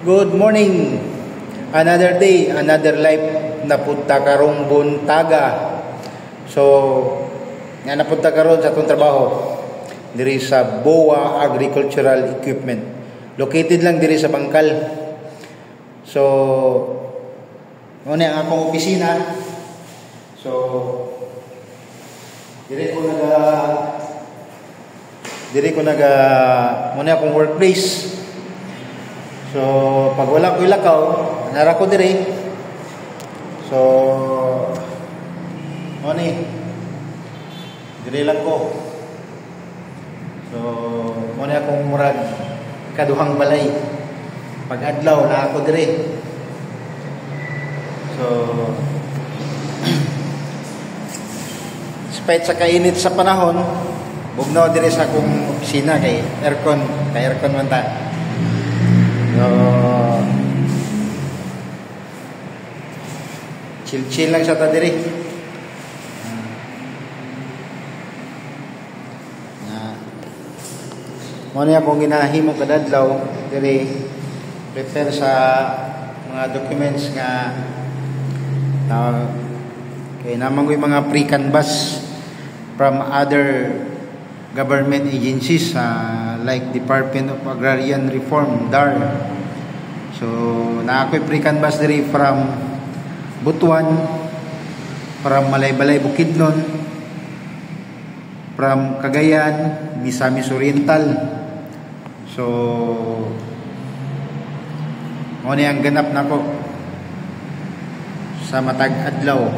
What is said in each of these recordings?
Good morning. Another day, another life. Napunta karong buntaga. So, nga napunta karon sa atong trabaho diri sa BOA Agricultural Equipment. Located lang diri sa Bangkal. So, muna ang akong opisina. So, diri ko muna akong workplace. So, pag wala ko ilakaw, nara ko diri. So, diri lang ko. So, muna akong murag kaduhang balay. Pag adlaw na ako diri. So, despite sa kainit sa panahon, bugnaw diri sa akong opisina kay aircon man ta. So, chill lang sa ta diri. Muna akong ginahimo kadadlaw diri prepare sa mga documents nga kay namang yung mga pre-canvas from other government agencies like Department of Agrarian Reform, DAR. So, na ako'y pre-canvas diri from Butuan, from Malaybalay, Bukidnon, from Cagayan, Misamis Oriental. So, muna ang ganap na ko sa matag adlaw.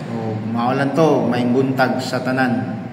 So, maulan to, may buntag sa tanan.